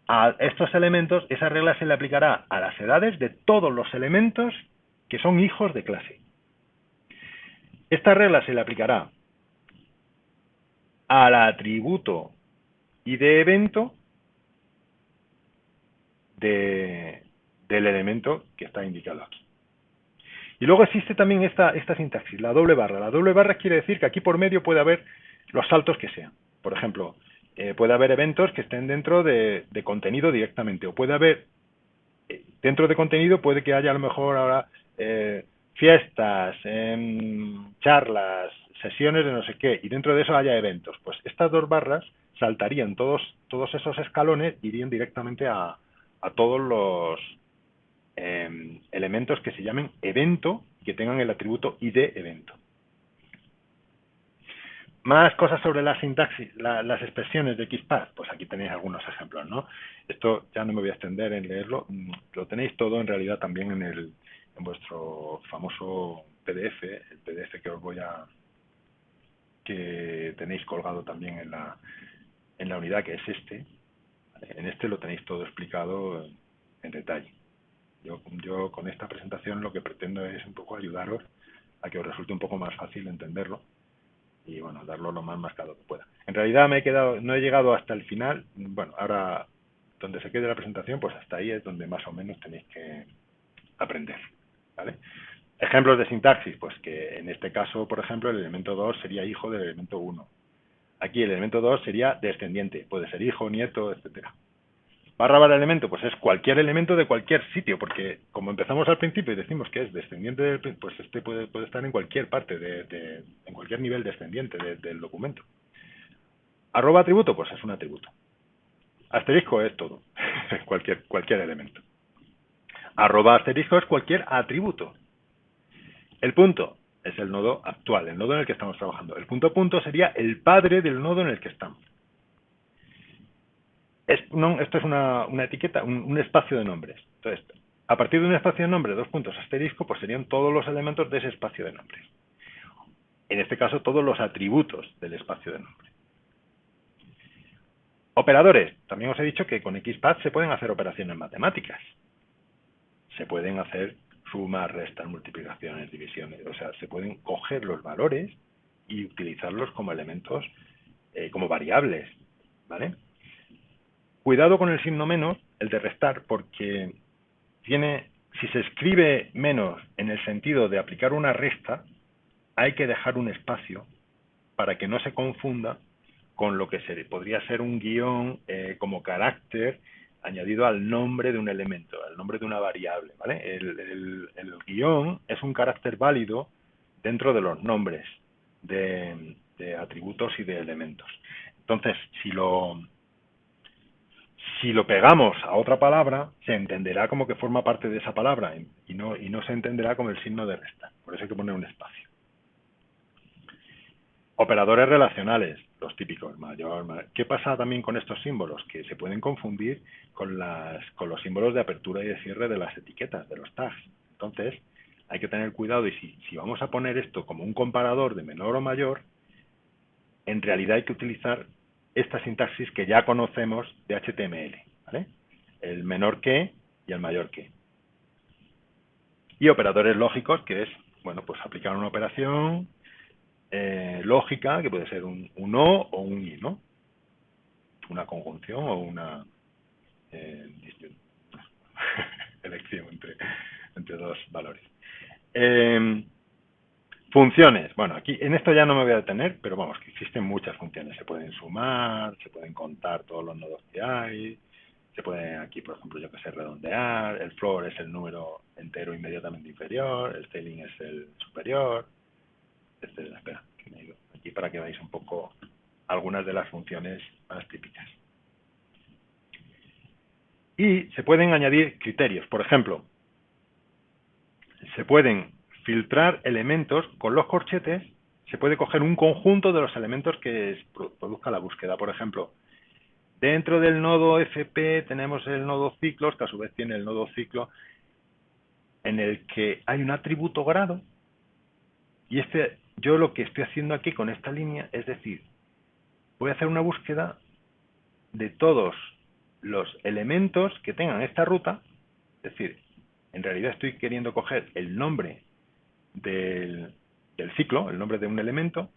a estos elementos, esa regla se le aplicará a las edades de todos los elementos que son hijos de clase. Esta regla se le aplicará al atributo id evento del elemento que está indicado aquí. Y luego existe también esta sintaxis, la doble barra. La doble barra quiere decir que aquí por medio puede haber los saltos que sean. Por ejemplo, puede haber eventos que estén dentro de contenido directamente, o puede haber, dentro de contenido puede que haya a lo mejor ahora fiestas, charlas, sesiones de no sé qué, y dentro de eso haya eventos. Pues estas dos barras saltarían todos esos escalones, irían directamente a todos los elementos que se llamen evento y que tengan el atributo id evento. Más cosas sobre la sintaxis, las expresiones de XPath, pues aquí tenéis algunos ejemplos, ¿no? Esto ya no me voy a extender en leerlo, lo tenéis todo en realidad también en vuestro famoso PDF, el PDF que tenéis colgado también en la unidad, que es este. En este lo tenéis todo explicado en detalle. Yo con esta presentación lo que pretendo es un poco ayudaros a que os resulte un poco más fácil entenderlo y bueno, darlo lo más mascado que pueda. En realidad no he llegado hasta el final. Bueno, ahora donde se quede la presentación, pues hasta ahí es donde más o menos tenéis que aprender, ¿vale? Ejemplos de sintaxis, pues que en este caso, por ejemplo, el elemento 2 sería hijo del elemento 1. Aquí el elemento 2 sería descendiente, puede ser hijo, nieto, etcétera. Barra elemento, pues es cualquier elemento de cualquier sitio, porque como empezamos al principio y decimos que es descendiente del, pues este puede estar en cualquier parte, en cualquier nivel descendiente del documento. Arroba atributo, pues es un atributo. Asterisco es todo, cualquier elemento. Arroba asterisco es cualquier atributo. El punto es el nodo actual, el nodo en el que estamos trabajando. El punto punto sería el padre del nodo en el que estamos. Esto es una etiqueta, un espacio de nombres. Entonces, A partir de un espacio de nombre, dos puntos asterisco, pues serían todos los elementos de ese espacio de nombre. En este caso, todos los atributos del espacio de nombre. Operadores. También os he dicho que con XPath se pueden hacer operaciones matemáticas. Se pueden hacer sumas, restas, multiplicaciones, divisiones. O sea, se pueden coger los valores y utilizarlos como elementos, como variables, ¿vale? Cuidado con el signo menos, el de restar, porque si se escribe menos en el sentido de aplicar una resta, hay que dejar un espacio para que no se confunda con lo que podría ser un guión como carácter añadido al nombre de un elemento, al nombre de una variable, ¿vale? El guión es un carácter válido dentro de los nombres de atributos y de elementos. Entonces, si lo pegamos a otra palabra, se entenderá como que forma parte de esa palabra y no se entenderá como el signo de resta. Por eso hay que poner un espacio. Operadores relacionales, los típicos, mayor. ¿Qué pasa también con estos símbolos? Que se pueden confundir con los símbolos de apertura y de cierre de las etiquetas, de los tags. Entonces, hay que tener cuidado y si vamos a poner esto como un comparador de menor o mayor, en realidad hay que utilizar esta sintaxis que ya conocemos de HTML, ¿vale? El menor que y el mayor que. Y operadores lógicos, que es, bueno, pues aplicar una operación lógica, que puede ser un o o un y, ¿no? Una conjunción o una elección entre dos valores. Funciones. Bueno, aquí en esto ya no me voy a detener, pero vamos, que existen muchas funciones. Se pueden sumar, se pueden contar todos los nodos que hay, se puede aquí, por ejemplo, yo que sé, redondear, el floor es el número entero inmediatamente inferior, el ceiling es el superior, etcétera. Espera, que me he ido aquí para que veáis un poco algunas de las funciones más típicas. Y se pueden añadir criterios. Por ejemplo, se pueden filtrar elementos con los corchetes, se puede coger un conjunto de los elementos que produzca la búsqueda. Por ejemplo, dentro del nodo FP tenemos el nodo ciclos, que a su vez tiene el nodo ciclo, en el que hay un atributo grado, y yo lo que estoy haciendo aquí con esta línea es decir, voy a hacer una búsqueda de todos los elementos que tengan esta ruta, es decir, en realidad estoy queriendo coger el nombre del ciclo, el nombre de un elemento,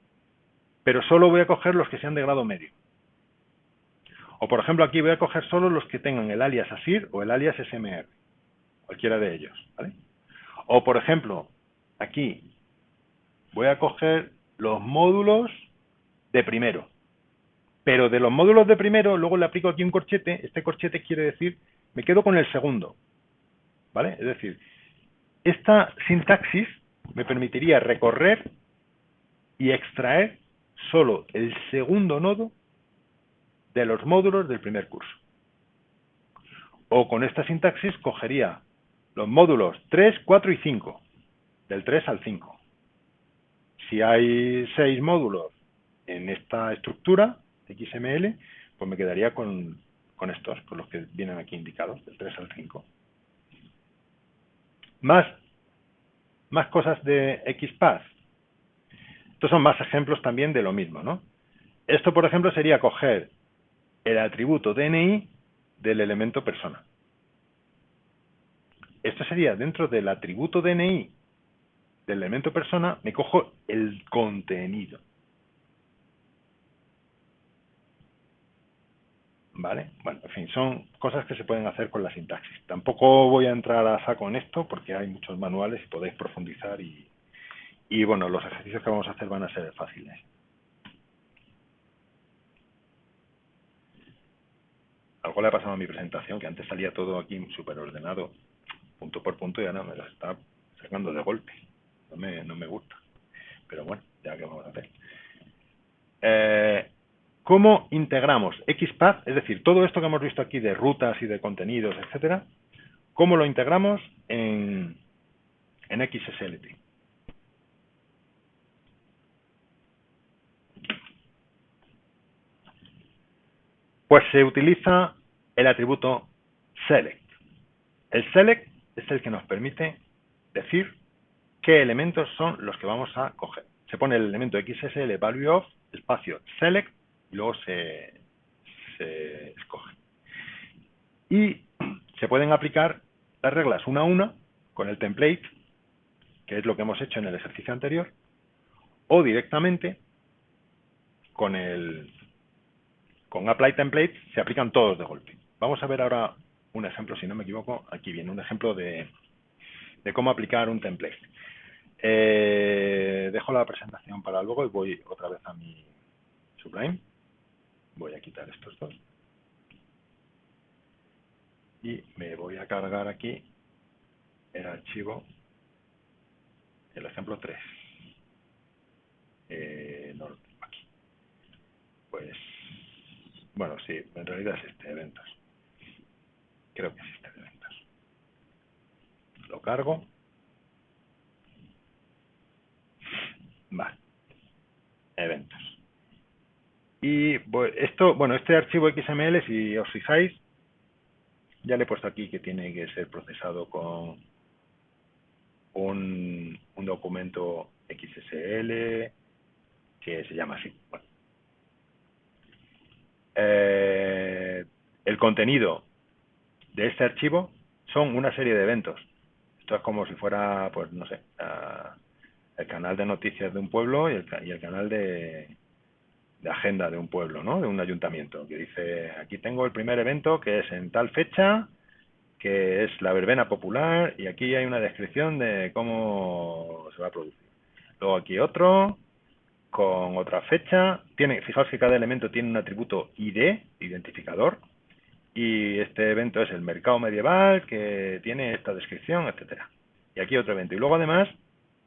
pero solo voy a coger los que sean de grado medio. O por ejemplo aquí voy a coger solo los que tengan el alias ASIR o el alias SMR, cualquiera de ellos, ¿vale? O por ejemplo, aquí voy a coger los módulos de primero, pero de los módulos de primero luego le aplico aquí un corchete, este corchete quiere decir me quedo con el segundo, ¿vale? Es decir, esta sintaxis me permitiría recorrer y extraer solo el segundo nodo de los módulos del primer curso. O con esta sintaxis cogería los módulos 3, 4 y 5, del 3 al 5. Si hay 6 módulos en esta estructura XML, pues me quedaría con estos, con los que vienen aquí indicados, del 3 al 5. Más cosas de XPath. Estos son más ejemplos también de lo mismo, ¿no? Esto, por ejemplo, sería coger el atributo DNI del elemento persona. Esto sería dentro del atributo DNI del elemento persona, me cojo el contenido. ¿Vale? Bueno, en fin, son cosas que se pueden hacer con la sintaxis. Tampoco voy a entrar a saco en esto porque hay muchos manuales y podéis profundizar y bueno, los ejercicios que vamos a hacer van a ser fáciles. Algo le ha pasado a mi presentación, que antes salía todo aquí súper ordenado, punto por punto, y ahora me la está sacando de golpe. No me gusta. Pero bueno, ya que vamos a hacer. ¿Cómo integramos XPath? Es decir, todo esto que hemos visto aquí de rutas y de contenidos, etcétera, ¿cómo lo integramos en XSLT? Pues se utiliza el atributo select. El select es el que nos permite decir qué elementos son los que vamos a coger. Se pone el elemento XSL value of, espacio select, y luego se escoge. Y se pueden aplicar las reglas una a una con el template, que es lo que hemos hecho en el ejercicio anterior, o directamente con apply template se aplican todos de golpe. Vamos a ver ahora un ejemplo, si no me equivoco, aquí viene un ejemplo de cómo aplicar un template. Dejo la presentación para luego y voy otra vez a mi Sublime. Voy a quitar estos dos. Y me voy a cargar aquí el archivo, el ejemplo 3. No lo tengo aquí. Pues, bueno, sí, en realidad es este, eventos. Creo que es este de eventos. Lo cargo. Vale. Eventos. Y esto, bueno, este archivo XML, si os fijáis, ya le he puesto aquí que tiene que ser procesado con un documento XSL que se llama así. Bueno. El contenido de este archivo son una serie de eventos. Esto es como si fuera, pues no sé, el canal de noticias de un pueblo y el canal de agenda de un pueblo, ¿no? De un ayuntamiento, que dice, aquí tengo el primer evento que es en tal fecha, que es la verbena popular, y aquí hay una descripción de cómo se va a producir. Luego aquí otro, con otra fecha. Fijaos que cada elemento tiene un atributo ID, identificador, y este evento es el mercado medieval, que tiene esta descripción, etcétera. Y aquí otro evento. Y luego además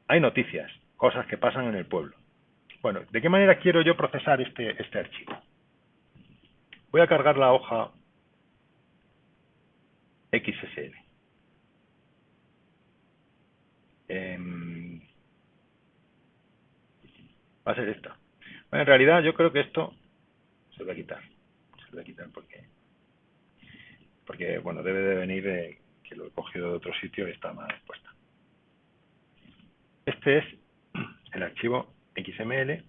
hay noticias, cosas que pasan en el pueblo. Bueno, ¿de qué manera quiero yo procesar este archivo? Voy a cargar la hoja XSL. Va a ser esta. Bueno, en realidad yo creo que esto se va a quitar. Se va a quitar porque bueno, debe de venir que lo he cogido de otro sitio y está mal puesta. Este es el archivo XML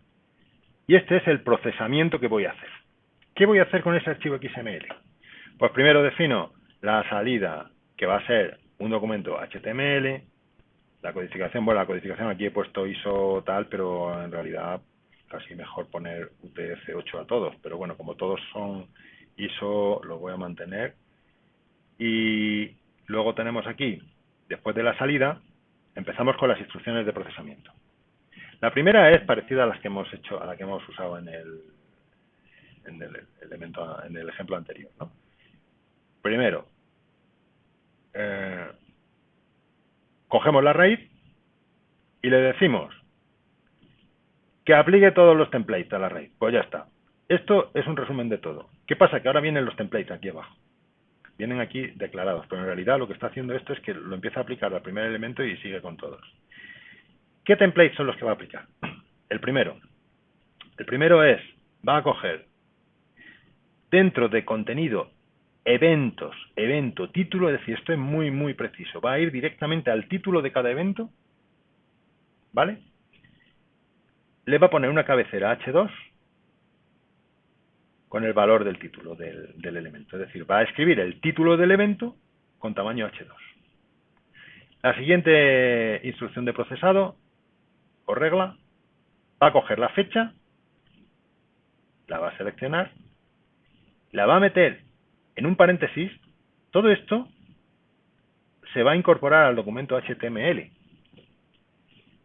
y este es el procesamiento que voy a hacer. ¿Qué voy a hacer con ese archivo XML? Pues primero defino la salida, que va a ser un documento HTML. La codificación, bueno, la codificación aquí he puesto ISO tal, pero en realidad casi mejor poner UTF-8 a todos. Pero bueno, como todos son ISO, lo voy a mantener. Y luego tenemos aquí, después de la salida, empezamos con las instrucciones de procesamiento. La primera es parecida a las que hemos hecho, a la que hemos usado en el ejemplo anterior, ¿no? Primero, cogemos la raíz y le decimos que aplique todos los templates a la raíz. Pues ya está. Esto es un resumen de todo. ¿Qué pasa? Que ahora vienen los templates aquí abajo. Vienen aquí declarados, pero en realidad lo que está haciendo esto es que lo empieza a aplicar al primer elemento y sigue con todos. ¿Qué templates son los que va a aplicar? El primero va a coger dentro de contenido eventos, evento, título, es decir, esto es muy, muy preciso. Va a ir directamente al título de cada evento, ¿vale? Le va a poner una cabecera H2 con el valor del título del elemento. Es decir, va a escribir el título del evento con tamaño H2. La siguiente instrucción de procesado, o regla, va a coger la fecha, la va a seleccionar, la va a meter en un paréntesis. Todo esto se va a incorporar al documento HTML.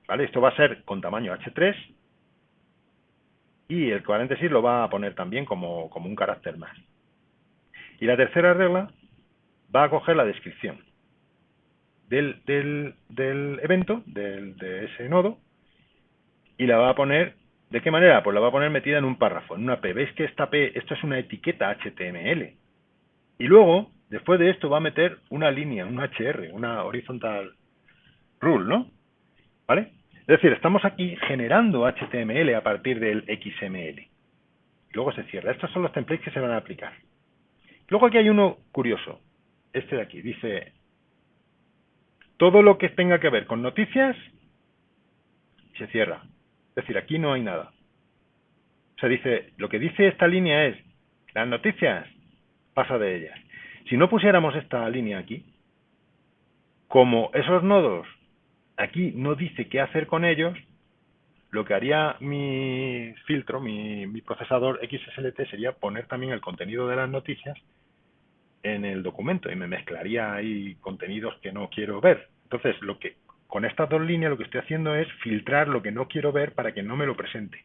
¿Vale? Esto va a ser con tamaño H3 y el paréntesis lo va a poner también como un carácter más. Y la tercera regla va a coger la descripción del evento, de ese nodo, y la va a poner, ¿de qué manera? Pues la va a poner metida en un párrafo, en una P. ¿Veis que esta P, esto es una etiqueta HTML? Y luego, después de esto, va a meter una línea, un HR, una horizontal rule, ¿no? ¿Vale? Es decir, estamos aquí generando HTML a partir del XML. Luego se cierra. Estos son los templates que se van a aplicar. Luego aquí hay uno curioso. Este de aquí. Dice todo lo que tenga que ver con noticias se cierra. Es decir, aquí no hay nada. O sea, lo que dice esta línea es, las noticias, pasa de ellas. Si no pusiéramos esta línea aquí, como esos nodos aquí no dice qué hacer con ellos, lo que haría mi filtro, mi procesador XSLT sería poner también el contenido de las noticias en el documento y me mezclaría ahí contenidos que no quiero ver. Entonces, con estas dos líneas lo que estoy haciendo es filtrar lo que no quiero ver para que no me lo presente.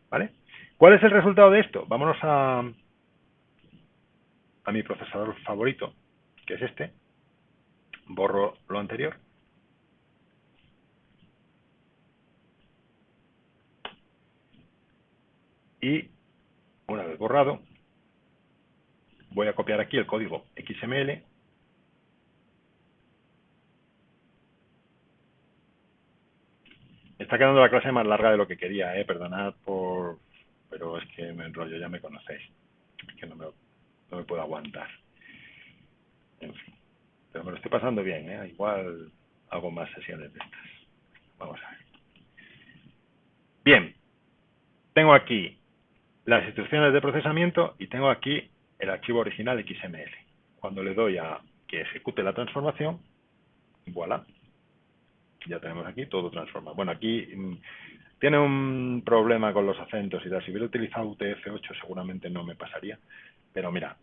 ¿Vale? ¿Cuál es el resultado de esto? Vámonos a mi procesador favorito, que es este. Borro lo anterior. Y una vez borrado, voy a copiar aquí el código XML. Está quedando la clase más larga de lo que quería, perdonad pero es que me enrollo, ya me conocéis. Es que no me puedo aguantar. En fin, pero me lo estoy pasando bien, igual hago más sesiones de estas. Vamos a ver. Bien, tengo aquí las instrucciones de procesamiento y tengo aquí el archivo original XML. Cuando le doy a que ejecute la transformación, voilà, ya tenemos aquí todo transformado. Bueno, aquí tiene un problema con los acentos y tal. Si hubiera utilizado UTF-8 seguramente no me pasaría. Pero mira,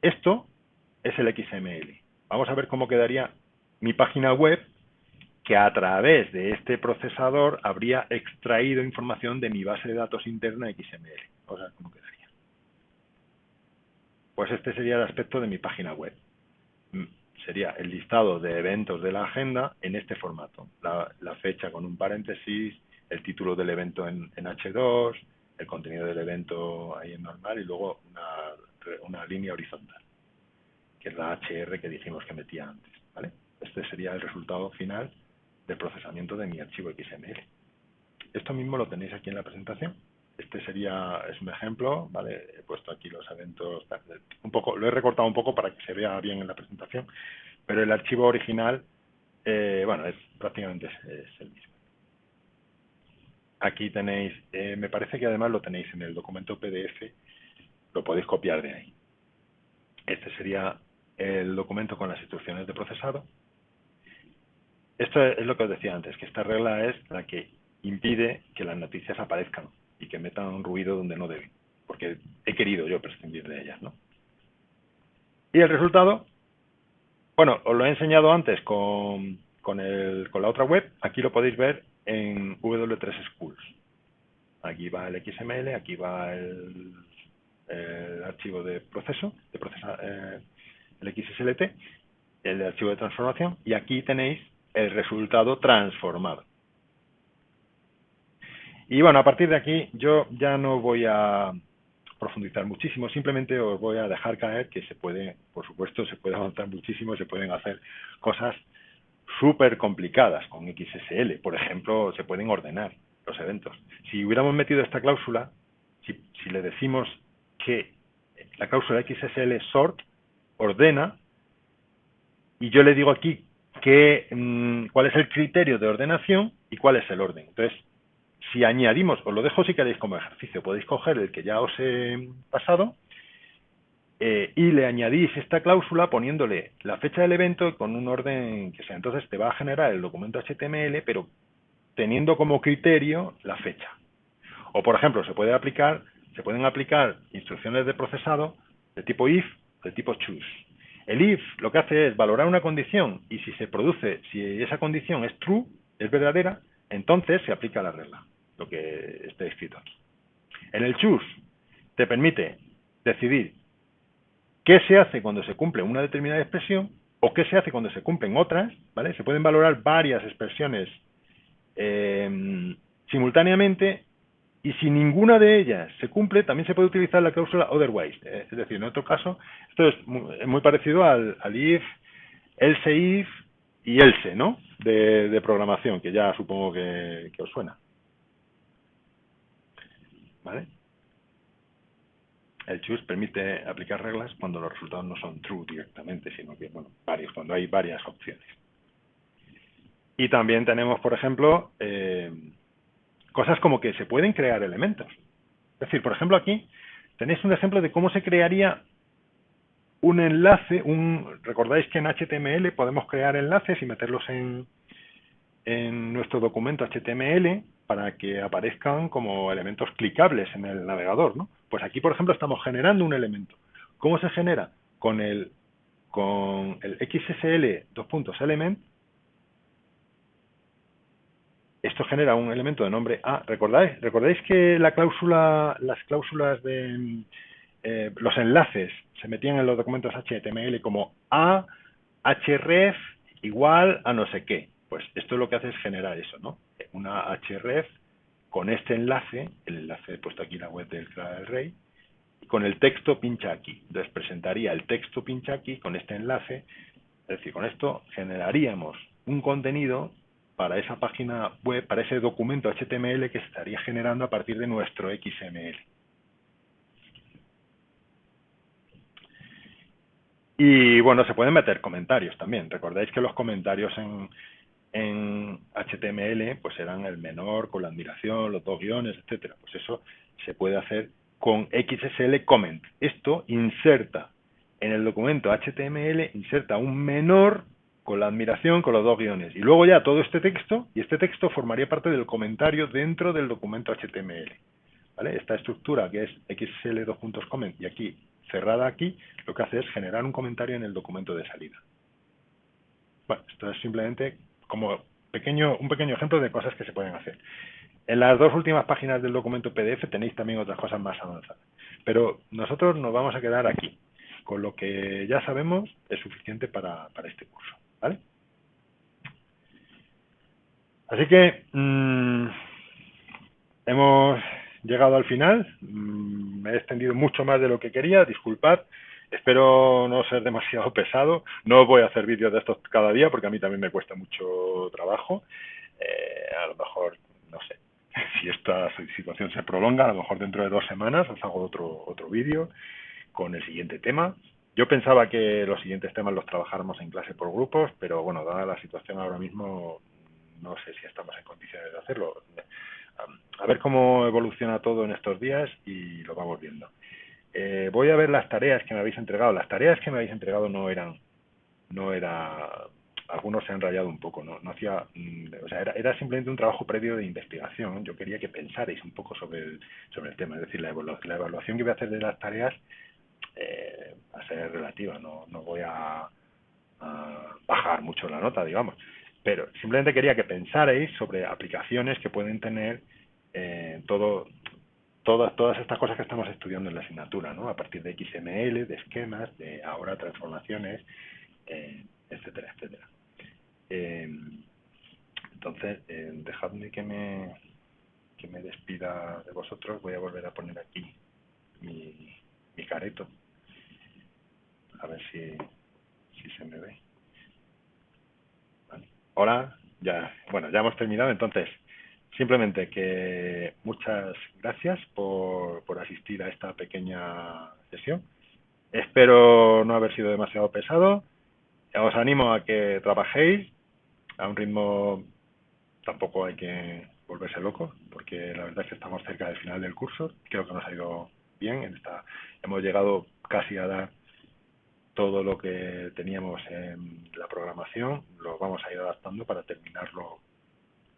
esto es el XML. Vamos a ver cómo quedaría mi página web que a través de este procesador habría extraído información de mi base de datos interna XML. Vamos a ver cómo quedaría. Pues este sería el aspecto de mi página web. Sería el listado de eventos de la agenda en este formato. La fecha con un paréntesis, el título del evento en H2, el contenido del evento ahí en normal y luego una línea horizontal, que es la HR que dijimos que metía antes. ¿Vale? Este sería el resultado final de procesamiento de mi archivo XML. Esto mismo lo tenéis aquí en la presentación. Este es un ejemplo, ¿vale? He puesto aquí los eventos, lo he recortado un poco para que se vea bien en la presentación, pero el archivo original, bueno, prácticamente es el mismo. Aquí tenéis, me parece que además lo tenéis en el documento PDF, lo podéis copiar de ahí. Este sería el documento con las instrucciones de procesado. Esto es lo que os decía antes, que esta regla es la que impide que las noticias aparezcan y que metan ruido donde no deben, porque he querido yo prescindir de ellas, ¿no? Y el resultado, bueno, os lo he enseñado antes con la otra web, aquí lo podéis ver en W3 Schools. Aquí va el XML, aquí va el archivo de proceso, el XSLT, el archivo de transformación, y aquí tenéis el resultado transformado. Y bueno, a partir de aquí yo ya no voy a profundizar muchísimo, simplemente os voy a dejar caer que por supuesto, se puede avanzar muchísimo, se pueden hacer cosas súper complicadas con XSL. Por ejemplo, se pueden ordenar los eventos. Si hubiéramos metido esta cláusula, si le decimos que la cláusula XSL sort ordena, y yo le digo aquí cuál es el criterio de ordenación y cuál es el orden. Entonces, si añadimos, os lo dejo si queréis como ejercicio, podéis coger el que ya os he pasado y le añadís esta cláusula poniéndole la fecha del evento con un orden que sea. Entonces te va a generar el documento HTML, pero teniendo como criterio la fecha. O por ejemplo, se pueden aplicar instrucciones de procesado de tipo if, de tipo choose. El if lo que hace es valorar una condición y si esa condición es true, es verdadera, entonces se aplica la regla, lo que está escrito aquí. En el choose te permite decidir qué se hace cuando se cumple una determinada expresión o qué se hace cuando se cumplen otras, ¿vale? Se pueden valorar varias expresiones simultáneamente y si ninguna de ellas se cumple, también se puede utilizar la cláusula otherwise. Es decir, en otro caso, esto es muy parecido al if, else if y else, ¿no? De programación, que ya supongo que os suena. ¿Vale? El choose permite aplicar reglas cuando los resultados no son true directamente, sino que, bueno, cuando hay varias opciones. Y también tenemos, por ejemplo, cosas como que se pueden crear elementos. Es decir, por ejemplo, aquí tenéis un ejemplo de cómo se crearía un enlace. Recordáis que en HTML podemos crear enlaces y meterlos en nuestro documento HTML para que aparezcan como elementos clicables en el navegador, ¿no? Pues aquí, por ejemplo, estamos generando un elemento. ¿Cómo se genera? Con el XSL:element. Esto genera un elemento de nombre A. ¿Recordáis que las cláusulas de los enlaces se metían en los documentos HTML como A, href igual a no sé qué? Pues esto lo que hace es generar eso, ¿no? Una href con este enlace, el enlace he puesto aquí en la web del Clara del Rey, y con el texto pincha aquí. Entonces presentaría el texto pincha aquí con este enlace. Es decir, con esto generaríamos un contenido para esa página web, para ese documento HTML que estaría generando a partir de nuestro XML. Y bueno, se pueden meter comentarios también. Recordáis que los comentarios en HTML pues eran el menor con la admiración, los dos guiones, etcétera. Pues eso se puede hacer con XSL comment. Esto inserta en el documento HTML, inserta un menor con la admiración, con los dos guiones. Y luego ya todo este texto, y este texto formaría parte del comentario dentro del documento HTML. ¿Vale? Esta estructura que es XSL:comment y aquí cerrada aquí, lo que hace es generar un comentario en el documento de salida. Bueno, esto es simplemente como un pequeño ejemplo de cosas que se pueden hacer. En las dos últimas páginas del documento PDF tenéis también otras cosas más avanzadas. Pero nosotros nos vamos a quedar aquí. Con lo que ya sabemos es suficiente para este curso. ¿Vale? Así que hemos llegado al final. Me he extendido mucho más de lo que quería. Disculpad. Espero no ser demasiado pesado. No voy a hacer vídeos de estos cada día porque a mí también me cuesta mucho trabajo. A lo mejor, no sé, si esta situación se prolonga, a lo mejor dentro de 2 semanas os hago otro vídeo con el siguiente tema. Yo pensaba que los siguientes temas los trabajáramos en clase por grupos, pero bueno, dada la situación ahora mismo, no sé si estamos en condiciones de hacerlo. A ver cómo evoluciona todo en estos días y lo vamos viendo. Voy a ver las tareas que me habéis entregado. Las tareas que me habéis entregado no era, algunos se han rayado un poco, no hacía, o sea, era simplemente un trabajo previo de investigación. Yo quería que pensarais un poco sobre el tema, es decir, la evaluación que voy a hacer de las tareas va a ser relativa, no voy a bajar mucho la nota, digamos, pero simplemente quería que pensarais sobre aplicaciones que pueden tener todas estas cosas que estamos estudiando en la asignatura, ¿no? A partir de XML, de esquemas, de ahora transformaciones, etcétera, etcétera. Entonces, dejadme que me despida de vosotros. Voy a volver a poner aquí mi careto. A ver si se me ve. Vale. Hola, ya hemos terminado. Entonces, simplemente que muchas gracias por asistir a esta pequeña sesión. Espero no haber sido demasiado pesado. Os animo a que trabajéis a un ritmo, tampoco hay que volverse loco, porque la verdad es que estamos cerca del final del curso. Creo que nos ha ido bien. Hemos llegado casi a dar todo lo que teníamos en la programación. Lo vamos a ir adaptando para terminarlo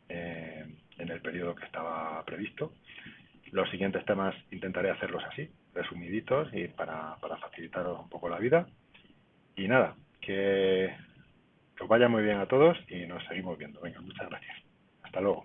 en el periodo que estaba previsto. Los siguientes temas intentaré hacerlos así, resumiditos, y para facilitaros un poco la vida. Y nada, que os vaya muy bien a todos y nos seguimos viendo. Venga, muchas gracias. Hasta luego.